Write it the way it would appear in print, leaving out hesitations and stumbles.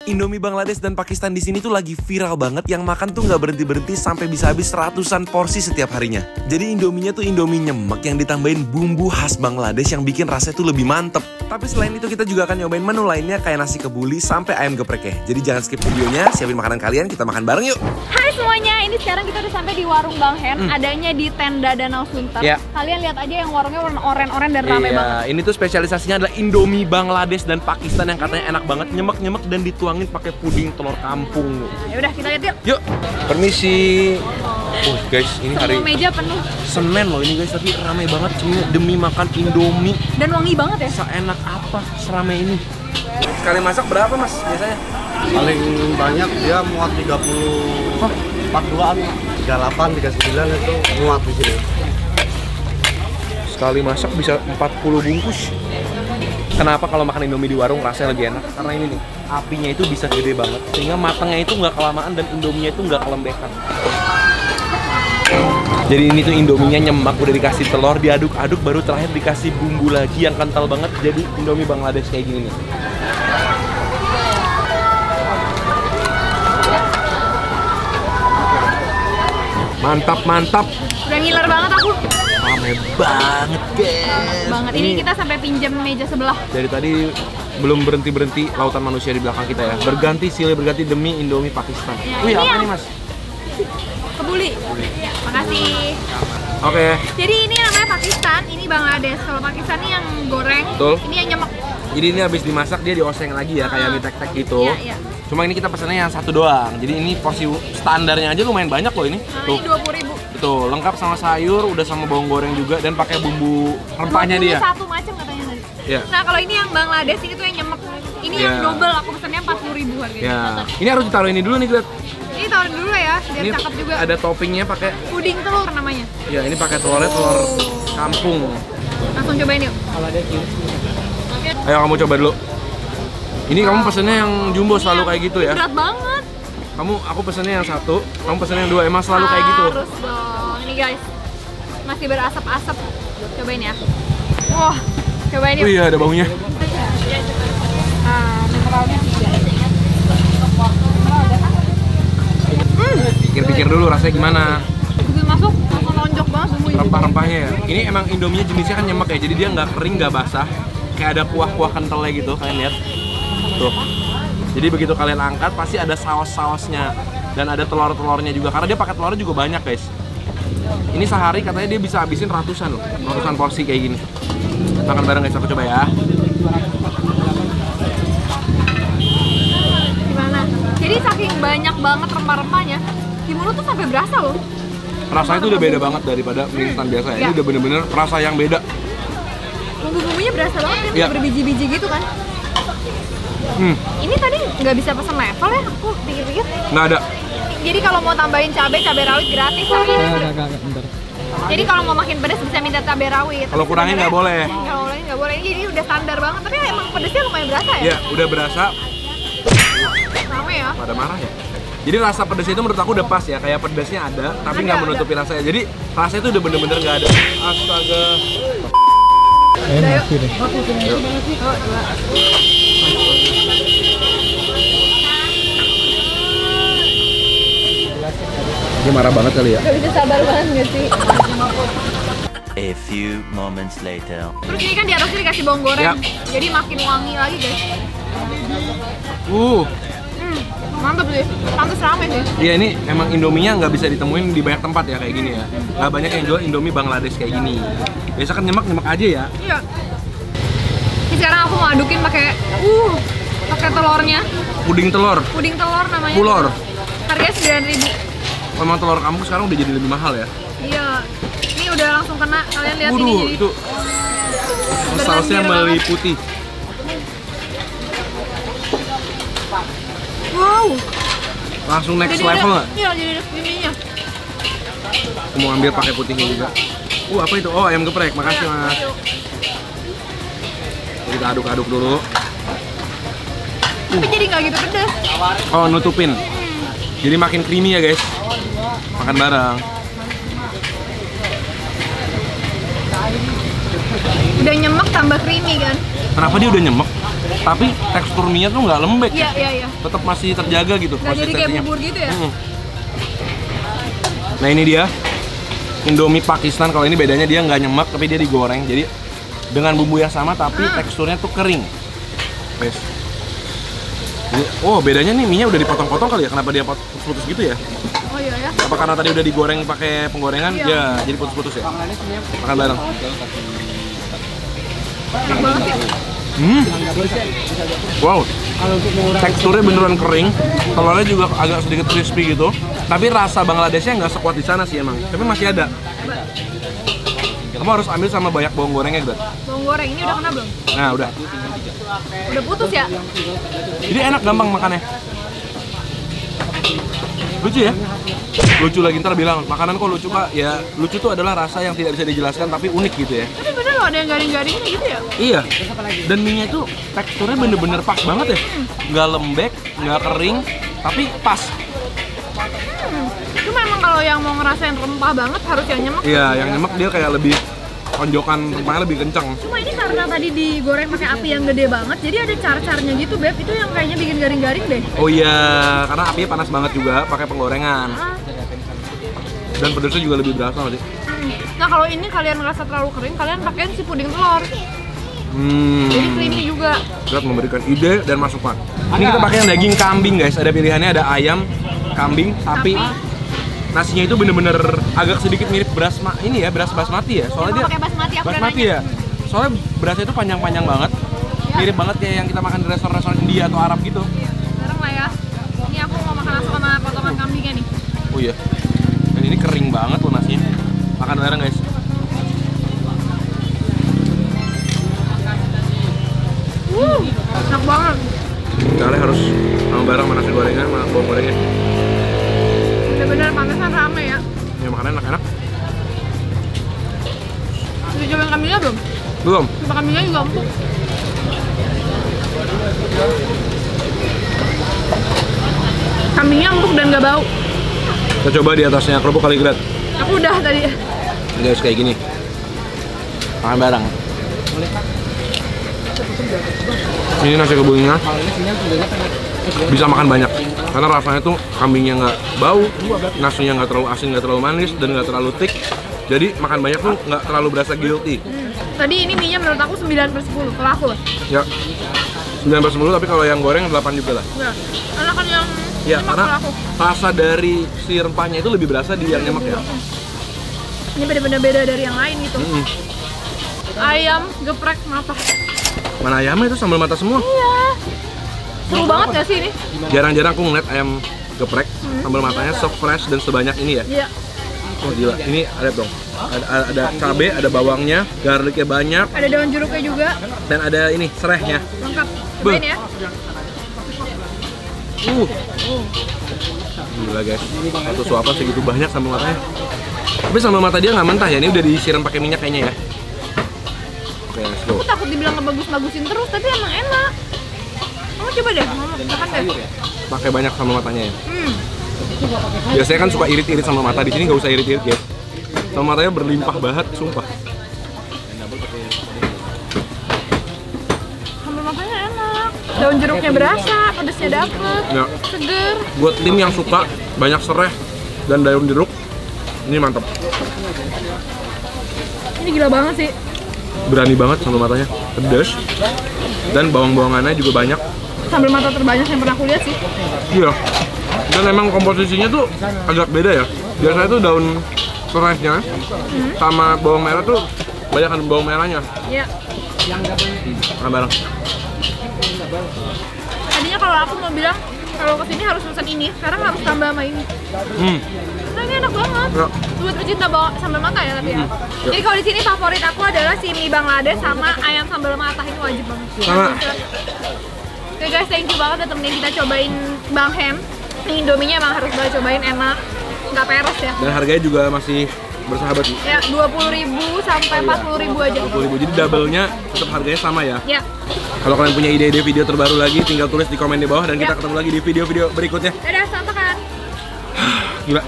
Indomie Bangladesh dan Pakistan di sini tuh lagi viral banget, yang makan tuh nggak berhenti-berhenti sampai bisa habis ratusan porsi setiap harinya. Jadi Indominya tuh Indomie nyemek yang ditambahin bumbu khas Bangladesh yang bikin rasanya tuh lebih mantep. Tapi selain itu kita juga akan nyobain menu lainnya kayak nasi kebuli sampai ayam geprek ya. Jadi jangan skip videonya, siapin makanan kalian, kita makan bareng yuk. Hai semuanya, ini sekarang kita udah sampai di warung Bang Hen, adanya di tenda Danau Sunter. Kalian lihat aja yang warungnya warna oren-oren dan rame banget. Ini tuh spesialisasinya adalah Indomie Bangladesh dan Pakistan yang katanya enak banget, nyemek-nyemek dan dituangin pakai puding telur kampung. Ya udah kita lihat yuk. Yuk, permisi. Guys, ini hari meja penuh. Senin loh ini guys, tapi rame banget cuma demi makan Indomie. Dan wangi banget ya. Seenak apa serame ini? Sekali masak berapa mas biasanya? Paling banyak dia muat 30, 42an, 38, 39 itu muat di sini. Sekali masak bisa 40 bungkus. Kenapa kalau makan Indomie di warung rasanya lebih enak? Karena ini nih, apinya itu bisa gede banget, sehingga matangnya itu nggak kelamaan dan Indominya itu nggak kelembekan. Jadi ini tuh Indominya nyemak, udah dikasih telur, diaduk-aduk, baru terakhir dikasih bumbu lagi yang kental banget. Jadi Indomie Bangladesh kayak gini nih. Mantap, mantap. Udah ngiler banget aku. Rame banget guys. Banget. Ini kita sampai pinjam meja sebelah. Dari tadi belum berhenti lautan manusia di belakang kita ya. Berganti silih berganti demi Indomie Pakistan. Ya, Wih, apa yang nih mas? Kebuli. Ya, makasih. Oke. Jadi ini namanya Pakistan, ini Bangladesh. Kalau Pakistan ini yang goreng, Betul. Ini yang nyemek. Jadi ini habis dimasak dia dioseng lagi ya, kayak mie tek-tek gitu. Iya. Cuma ini kita pesannya yang satu doang. Jadi ini porsi standarnya aja lumayan banyak loh ini. Ini 20.000. Betul, lengkap sama sayur, udah sama bawang goreng juga dan pakai bumbu rempahnya dia. 21 macam katanya tadi. Iya. Nah, kalau ini yang Bangladesh ini tuh yang nyemek. Ini yang double, aku pesannya 40.000 harganya. Ya. Ini harus ditaruh ini dulu nih, Gret. Ini tawarin dulu ya, biar Ini cakep juga. ada toppingnya pakai Puding telur namanya. ya, ini pakai telurnya telur kampung. Langsung cobain yuk. Ayo kamu coba dulu. Ini kamu pesennya yang jumbo selalu kayak gitu ya? Berat banget. Aku pesennya yang satu, kamu pesennya yang dua, emang selalu kayak gitu? Harus dong. Ini guys, masih berasap-asap. Cobain ya. Wah, cobain yuk. Oh iya, ada baunya. Pikir-pikir dulu rasanya gimana? Begitu masuk, langsung lonjok banget bumbunya. Rempah-rempahnya ya. Ini emang Indominya jenisnya kan nyemek ya, jadi dia nggak kering, nggak basah. Kayak ada kuah-kuah kentalnya gitu, kalian lihat. Tuh. Jadi begitu kalian angkat pasti ada saus-sausnya dan ada telur-telurnya juga karena dia pakai telurnya juga banyak guys. Ini sehari katanya dia bisa habisin ratusan loh, ratusan porsi kayak gini. Makan bareng guys, aku coba ya. Gimana? Jadi saking banyak banget rempah-rempahnya, di mulut tuh sampai berasa loh. Rasanya tuh udah beda banget daripada mie instan biasa ya. Ini udah bener-bener rasa yang beda. Bumbu-bumbunya berasa banget kan, berbiji-biji gitu kan. Ini tadi nggak bisa pesan level ya, aku pikir-pikir. Nggak ada. Jadi kalau mau tambahin cabai rawit gratis tapi jadi kalau mau makin pedas bisa minta cabai rawit. Kalau kurangin nggak boleh. Kalau kurangin nggak boleh, jadi udah standar banget. Tapi emang pedasnya lumayan berasa ya? Ya, udah berasa. Rame ya? Pada marah ya. Jadi rasa pedasnya itu menurut aku udah pas ya, kayak pedasnya ada, tapi nggak menutupi rasanya. Jadi rasanya itu udah bener-bener nggak ada. Astaga. Enak sih deh. Dia marah banget kali ya. Gak bisa sabar banget gak sih? A few moments later. Terus ini kan diaduknya dikasih bawang goreng, jadi makin wangi lagi guys. Mantap sih, pantes rame sih. Iya, ini emang Indominya nggak bisa ditemuin di banyak tempat ya kayak gini ya. Nggak banyak yang jual Indomie Bangladesh kayak gini. Biasa kan nyemek-nyemek aja ya. Iya. Ini sekarang aku mau adukin pakai telurnya. Puding telur. Puding telur namanya. Pulor. Harganya 9.000. Memang telur kampung sekarang udah jadi lebih mahal ya. Iya. Ini udah langsung kena. Kalian lihat ini jadi. Itu sausnya meliputi. Wow. Langsung next Jadi level nggak? Iya, jadi ada ininya. Aku mau ambil pakai putihnya juga. Apa itu? Oh, ayam geprek. Makasih mas. Kita aduk-aduk dulu. Tapi jadi nggak gitu pedas. Oh, nutupin. Jadi makin creamy ya guys. Makan bareng. Udah nyemek tambah creamy kan. Kenapa dia udah nyemek? tapi tekstur mie-nya tuh nggak lembek. Iya. Tetap masih terjaga gitu. Nggak jadi kayak konsistensinya. bubur gitu ya? Nah ini dia Indomie Pakistan. Kalau ini bedanya dia nggak nyemek tapi dia digoreng. Jadi dengan bumbu yang sama tapi teksturnya tuh kering. Guys. Oh bedanya nih mie-nya udah dipotong-potong kali ya. Kenapa dia putus-putus gitu ya? Oh iya ya. Apa karena tadi udah digoreng pakai penggorengan? Iya. Ya jadi putus-putus ya. Makan bareng. Enak banget ya. Wow, teksturnya beneran kering, telurnya juga agak sedikit crispy gitu. Tapi rasa Bangladeshnya nggak sekuat di sana sih emang, tapi masih ada. Kamu harus ambil sama banyak bawang gorengnya gitu. Bawang goreng ini udah kena belum? Nah udah. Udah putus ya? Jadi enak, gampang makannya. Lucu ya? Lucu lagi, ntar bilang makanan kok lucu Kak? Ya lucu tuh adalah rasa yang tidak bisa dijelaskan tapi unik gitu ya. Tapi bener loh ada yang garing-garingnya gitu ya? Iya. Dan mie-nya itu teksturnya bener-bener pas banget ya. Nggak lembek, nggak kering, tapi pas. Cuma emang kalau yang mau ngerasain rempah banget harus yang nyemek. Iya, yang nyemek dia kayak lebih konjokan rempahnya lebih kencang. Cuma ini karena tadi digoreng pakai api yang gede banget, jadi ada car-carnya gitu Beb. Itu yang kayaknya bikin garing-garing deh. Oh iya, karena apinya panas banget juga pakai penggorengan. Dan pedasnya juga lebih berasa nanti. Nah kalau ini kalian ngerasa terlalu kering, kalian pakein si puding telur. Jadi creamy juga. Berat memberikan ide dan masukan. Ini kita pakai yang daging kambing guys. Ada pilihannya, ada ayam, kambing, sapi. Nasinya itu bener-bener agak sedikit mirip beras ini ya, beras basmati ya. Soalnya dia pakai basmati, aku udah basmati nanya. ya. Soalnya berasnya itu panjang-panjang banget. Mirip banget kayak yang kita makan di restoran-restoran India atau Arab gitu. Iya, bareng lah ya. Ini aku mau makan langsung sama potongan kambingnya nih. Oh iya. Dan ini kering banget loh nasinya. Makan bareng guys. Enak banget. Kalian harus sama bareng sama nasi gorengan, sama bawang gorengnya. Bener-bener pantesan rame ya. Ya makanan enak-enak. Udah cobain kambingnya belum? Belum? Coba kambingnya juga empuk. Kambingnya empuk dan gak bau. Kita coba di atasnya kerupuk kali Grat. Aku udah tadi. Guys kayak gini. Makan bareng. Ini nasi kebulnya bisa makan banyak karena rasanya tuh kambingnya nggak bau, nasinya nggak terlalu asin, nggak terlalu manis, dan nggak terlalu thick. Jadi makan banyak tuh nggak terlalu berasa guilty. Tadi ini mie-nya menurut aku 9/10 kalau aku. Ya 9/10 tapi kalau yang goreng 8 juga lah. Ya, enakan yang Ya nyemek karena kalau aku. rasa dari si rempahnya itu lebih berasa di yang nyemek ya. Ini bener-bener beda dari yang lain gitu. Ayam geprek mata. Mana ayamnya itu sambal mata semua. Iya. Seru banget gak sih ini? Jarang-jarang aku ngeliat ayam geprek sambal matanya se-fresh dan sebanyak ini ya. Iya. Oh gila, ini lihat dong. Ada cabai, ada bawangnya, garlicnya banyak, Ada daun jeruknya juga, dan ada ini serehnya. lengkap. Cobain ya. Gila guys, satu suapan segitu banyak sambal matanya. Tapi sambal mata dia nggak mentah ya, ini udah disiram pakai minyak kayaknya ya. Oke, let's go. Aku takut dibilang ngebagus-bagusin terus, tapi emang enak. Kamu coba deh, makan deh. Pakai banyak sambal matanya ya. Biasanya kan suka irit-irit sambal mata, di sini nggak usah irit-irit guys. Sambal matanya berlimpah banget, sumpah. Sambal matanya enak. Daun jeruknya berasa, pedasnya dapet, Ya, seger. buat tim yang suka banyak sereh dan daun jeruk, ini mantap. Ini gila banget sih. Berani banget sambal matanya, pedas, dan bawang-bawangannya juga banyak. Sambal mata terbanyak yang pernah aku lihat sih. Iya. Dan emang komposisinya tuh agak beda ya. Biasanya tuh daun serehnya sama bawang merah tuh banyak kan bawang merahnya. Iya. Makan bareng. Tadinya kalau aku mau bilang kalau kesini harus pesan ini, sekarang harus tambah sama ini. Nah ini enak banget. Ya. Buat pecinta sambal mata ya tapi ya. Jadi kalau di sini favorit aku adalah si mie Bangladesh sama ayam sambal mata, ini wajib banget. Sama. Oke guys, thank you banget udah temenin kita cobain Bang Hen. Ini Indominya emang harus banget cobain, enak, nggak peres ya. Dan harganya juga masih bersahabat. Ya 20.000 sampai 40.000 aja. 20.000. Jadi double-nya tetap harganya sama ya. Ya. Kalau kalian punya ide-ide video terbaru lagi, tinggal tulis di komen di bawah dan kita Ya. ketemu lagi di video-video berikutnya. Dadah, selamat makan. Gila.